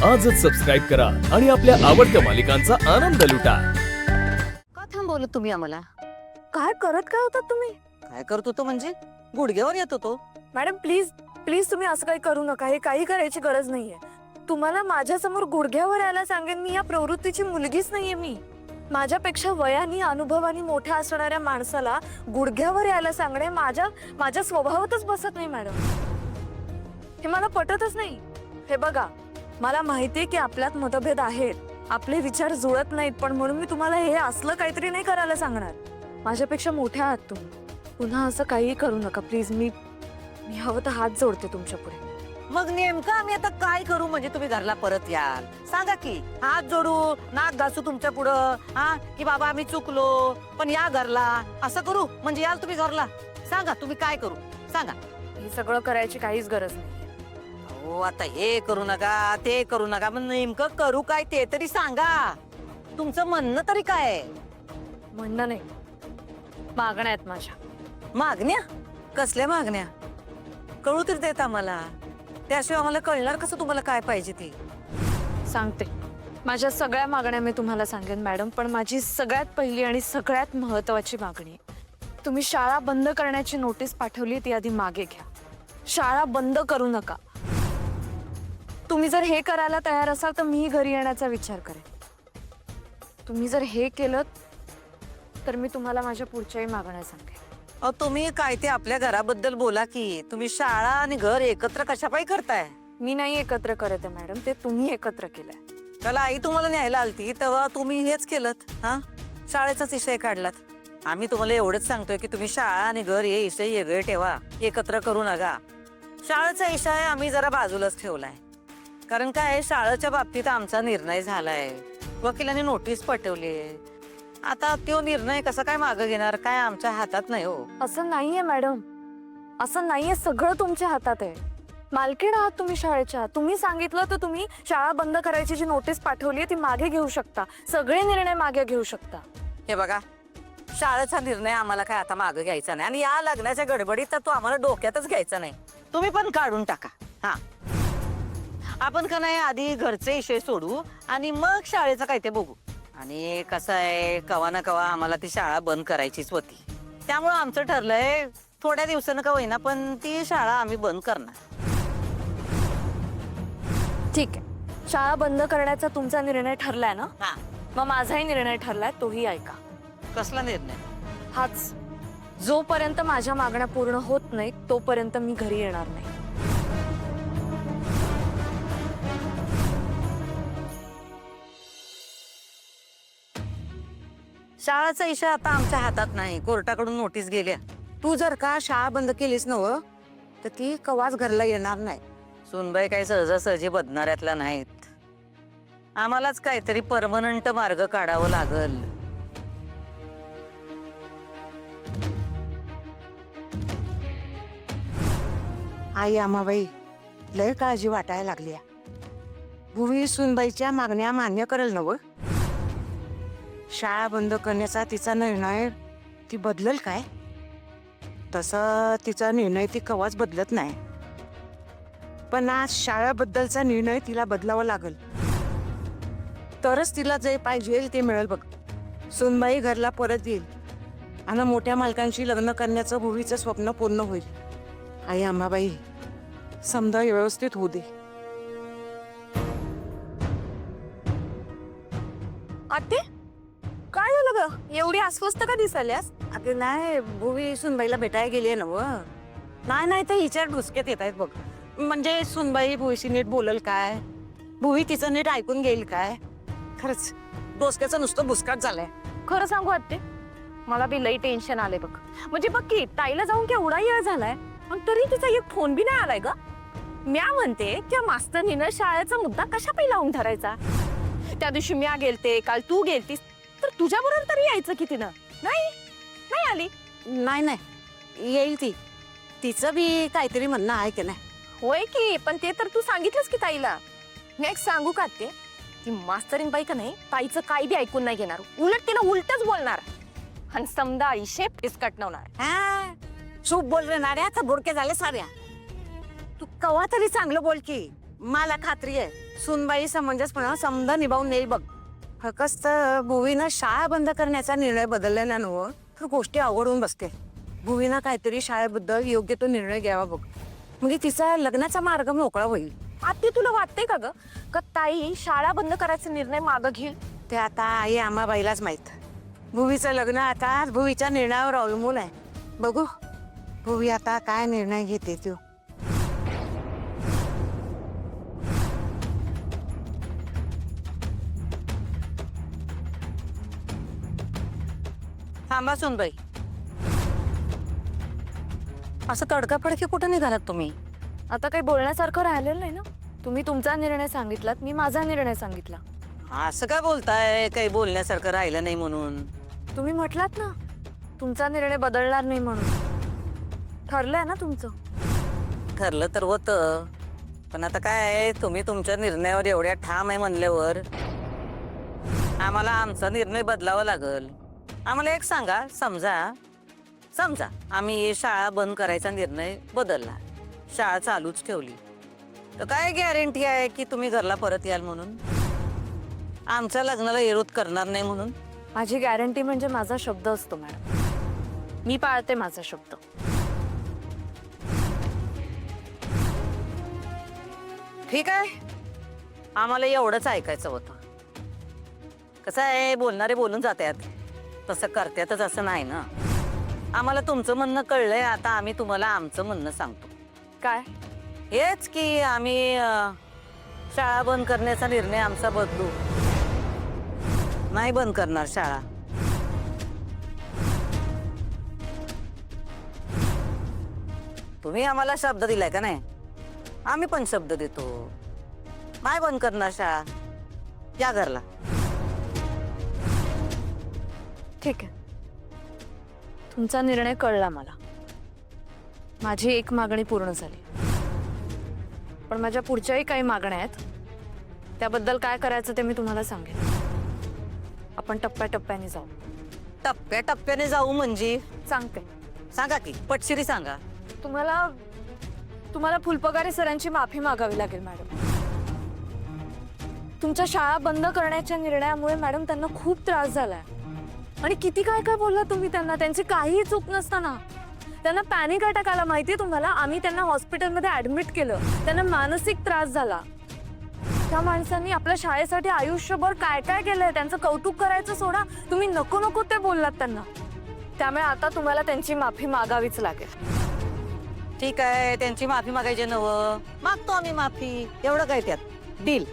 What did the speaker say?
आजच सबस्क्राईब करा आणि आपल्या आवडत्या मालिकांचा आनंद लुटा। का थांबवलं तुम्ही आम्हाला? काय करत काय होतात तुम्ही? काय करत होतो म्हणजे? गुडघ्यावर येत होतो. मॅडम प्लीज प्लीज तुम्ही असं काही करू नका. हे काही करायची गरज नाहीये. तुम्हाला माझ्यासमोर गुडघ्यावर यायला सांगेन मी या प्रवृत्तीची मुलगीच नाहीये मी. माझ्यापेक्षा वयाने अनुभवाने मोठ्या असणाऱ्या माणसाला गुडघ्यावर यायला सांगणे माझ्या स्वभावातच बसत नाही मॅडम. हे मला पटतच नाही. हे बघा, मला माहितीये की आपल्यात मतभेद आहेत, आपले विचार जुळत नाहीत, पण म्हणून मी तुम्हाला हे असलं काहीतरी नाही करायला सांगणार. माझ्यापेक्षा मोठ्या आहात तुम्ही. पुन्हा असं काही करू नका प्लीज. मी हवं तर हात जोडते तुमच्या पुढे. मग नेमकं आम्ही आता काय करू म्हणजे तुम्ही घरला परत याल? सांगा की. हात जोडू, नाक घासू तुमच्या पुढं, हा की बाबा आम्ही चुकलो पण या घरला, असं करू म्हणजे याल तुम्ही घरला? सांगा तुम्ही काय करू सांगा. हे सगळं करायची काहीच गरज नाही. हो आता हे करू नका ते करू नका, पण नेमकं करू काय ते तरी सांगा. तुमचं म्हणणं तरी काय आहे? म्हणणं नाही, मागण्या आहेत माझ्या. मागण्या? कसल्या मागण्या? कळू तरी देत आम्हाला. त्याशिवाय आम्हाला कळणार कसं तुम्हाला काय पाहिजे ते? सांगते. माझ्या सगळ्या मागण्या मी तुम्हाला सांगेन मॅडम, पण माझी सगळ्यात पहिली आणि सगळ्यात महत्वाची मागणी आहे. तुम्ही शाळा बंद करण्याची नोटीस पाठवली ती आधी मागे घ्या. शाळा बंद करू नका. तुम्ही जर हे करायला तयार असाल तर मी घरी येण्याचा विचार करेन. तुम्ही जर हे केलं तर मी तुम्हाला माझ्या पुढच्याही मागण्या सांगेन. अहो तुम्ही काय ते आपल्या घराबद्दल बोला की. तुम्ही शाळा आणि घर एकत्र कशापायी करताय? मी नाही एकत्र करत आहे मॅडम, ते तुम्ही एकत्र केलंय. त्याला आई तुम्हाला न्यायला आलती तेव्हा तुम्ही हेच केलं, हा शाळेचाच विषय काढलात. आम्ही तुम्हाला एवढंच सांगतोय की तुम्ही शाळा आणि घर हे विषय वेगळे ठेवा, एकत्र करू नका. शाळेचा विषय आम्ही जरा बाजूलाच ठेवलाय, कारण काय शाळेच्या बाबतीत आमचा निर्णय झालाय. वकिलांनी नोटीस पाठवली. आता तो निर्णय कसा काय मागे घेणार काय आमच्या हातात नाही हो. असं नाहीये मॅडम, असं नाहीये. सगळं तुमच्या हातात आहे. मालकीण आहात तुम्ही शाळेच्या. तुम्ही सांगितलं तर तुम्ही शाळा बंद करायची जी नोटीस पाठवली ती मागे घेऊ शकता. सगळे निर्णय मागे घेऊ शकता. हे बघा, शाळेचा निर्णय आम्हाला काय आता मागे घ्यायचा नाही आणि या लग्नाच्या गडबडीत तर तो आम्हाला डोक्यातच घ्यायचा नाही. तुम्ही पण काढून टाका. हा आपण का नाही आधी घरचे विषय सोडू आणि मग शाळेचं काय ते बघू. आणि कसं आहे, कवा ना कवा आम्हाला ती शाळा बंद करायचीच होती. त्यामुळं आमचं ठरलंय थोड्या दिवसानं का होईना पण ती शाळा आम्ही बंद करणार. ठीक आहे, शाळा बंद करण्याचा तुमचा निर्णय ठरलाय ना? हा. मग माझाही निर्णय ठरलाय, तोही ऐका. कसला निर्णय? हाच, जोपर्यंत माझ्या मागण्या पूर्ण होत नाही तोपर्यंत मी घरी येणार नाही. शाळेचा विषय आता आमच्या हातात नाही. कोर्टाकडून नोटीस गेल्या. तू जर का शाळा बंद केलीस नव तर ती कवाच घरला येणार नाही. सुनबाई काही सहजासहजी बदनाऱ्यातल्या नाहीत. आम्हालाच काहीतरी परमनंट मार्ग काढावं लागल. आई आमाबाई लय काळजी वाटायला लागली. भुवी सुनबाईच्या मागण्या मान्य करेल नव? शाळा बंद करण्याचा तिचा निर्णय ती बदलल काय? तसा तिचा निर्णय ती कवाच बदलत नाही. पण आज शाळेबद्दलचा निर्णय तिला बदलावा लागल, तरच तिला जे पाहिजे ते मिळेल बघ. सुनबाई घरला परत येईल आणि मोठ्या मालकांशी लग्न करण्याचं भुवीचं स्वप्न पूर्ण होईल. आई आम्हाबाई समजा व्यवस्थित होऊ दे. आते, काय झालं ग? एवढी अस्वस्थ का दिसाल्यास? अगं नाही, भुवी सुनबाईला भेटायला गेली ना व. नाही तर हिच्या डुसक्यात येत आहेत बघ. म्हणजे सुनबाई भुवीशी नीट बोलल काय, भुवी तिचं नीट ऐकून घेईल काय. खरंच डोसक्याचं नुसतं बुसकाट झालंय. खरं सांगू आते, मला बी लई टेन्शन आले बघ. म्हणजे बघ की ताईला जाऊन केवढा वेळ झालाय आणि तरी तिचा एक फोन बी नाही आलाय ग. म्या म्हणते त्या मास्तरनीनं शाळेचा मुद्दा कशा पाहिजे लावून धरायचा? त्या दिवशी म्या गेलते, काल तू गेलतीस, तर तुझ्या बरोबर तरी यायचं की तिनं. नाही आली. नाही येईल ती. तिचं बी काहीतरी म्हणणं आहे की नाही? होय की, पण ते तर तू सांगितलंस की ताईला. नेक्स्ट सांगू का ते, ती मास्तरीन बाई का नाही ताईचं काही बी ऐकून नाही घेणार. उलट तिला उलटच बोलणार आणि समजा आईशे पिसकटवणार. हा चूप बोल रे नाड्या, आता बुडके झाले साऱ्या. तू कवा तरी चांगलं बोल की. मला खात्री आहे सुनबाई समंजसपणा समजा निभावून नेईल बघ. फकस्त भुवीनं शाळा बंद करण्याचा निर्णय बदलला नव्ह तर गोष्टी अवघडून बसते. भुवीनं काहीतरी शाळेबद्दल योग्य तो निर्णय घ्यावा बघ, म्हणजे तिचा लग्नाचा मार्ग मोकळा होईल. आत्ती तुला वाटते का ग का ताई शाळा बंद करायचा निर्णय मागं घेईल? ते आता आई आम्हा बाईलाच माहित. भुवीचं लग्न आता भुवीच्या निर्णयावर अवलंबून आहे. बघू भुवी आता काय निर्णय घेते तो. थांबा सुनबाई, असं तडकाफडकी कुठं निघालात तुम्ही? आता काही बोलण्यासारखं राहिलेलं नाही ना. तुम्ही तुमचा निर्णय सांगितलात, मी माझा निर्णय सांगितला. असं काय बोलताय, काही बोलण्यासारखं राहिलं नाही म्हणून? तुम्ही म्हटलात ना तुमचा निर्णय बदलणार नाही म्हणून. ठरलंय ना तुमचं. ठरलं तर होतं, पण आता काय आहे, तुम्ही तुमच्या निर्णयावर एवढ्या ठाम आहे म्हणल्यावर आम्हाला आमचा निर्णय बदलावा लागल. आम्हाला एक सांगा, समजा समजा आम्ही शाळा बंद करायचा निर्णय बदलला, शाळा चालूच ठेवली, तर काय गॅरंटी आहे की तुम्ही घरला परत याल म्हणून? आमच्या लग्नाला विरोध करणार नाही म्हणून? माझी गॅरंटी म्हणजे माझा शब्द असतो मॅडम. मी पाळते माझा शब्द. ठीक आहे, आम्हाला एवढंच ऐकायचं होतं. कसं आहे, बोलणारे बोलून जातात, तसं करतातच असं नाही ना. आम्हाला तुमचं म्हणणं कळलंय, आता आम्ही तुम्हाला आमचं म्हणणं सांगतो. काय? हेच की आम्ही शाळा बंद करण्याचा निर्णय आमचा बदलू. नाही बंद करणार शाळा. तुम्ही आम्हाला शब्द दिलाय का नाही, आम्ही पण शब्द देतो. नाही बंद करणार शाळा, या घरला. ठीक आहे, तुमचा निर्णय कळला मला. माझी एक मागणी पूर्ण झाली, पण माझ्या पुढच्याही काही मागण्या आहेत. त्याबद्दल काय करायचं ते मी तुम्हाला सांगेन. आपण टप्प्याटप्प्याने जाऊ. टप्प्याटप्प्याने जाऊ म्हणजे? सांगते. सांगा की, पटशिरी सांगा. तुम्हाला फुलपगारे सरांची माफी मागावी लागेल मॅडम. तुमच्या शाळा बंद करण्याच्या निर्णयामुळे मॅडम त्यांना खूप त्रास झालाय. आणि किती काय काय बोलला तुम्ही त्यांना, त्यांची काहीही चूक नसताना. त्यांना पॅनिक अटॅक आला, माहितीये तुम्हाला? आम्ही त्यांना हॉस्पिटलमध्ये ऍडमिट केलं. त्यांना मानसिक त्रास झाला. त्या माणसांनी आपल्या शाळेसाठी आयुष्यभर काय काय केलंय, त्यांचं कौतुक करायचं सोडा, तुम्ही नको नको ते बोललात त्यांना. त्यामुळे आता तुम्हाला त्यांची माफी मागावीच लागेल. ठीक आहे, त्यांची माफी मागायची नवं, मागतो आम्ही माफी. एवढं काय त्यात, डील.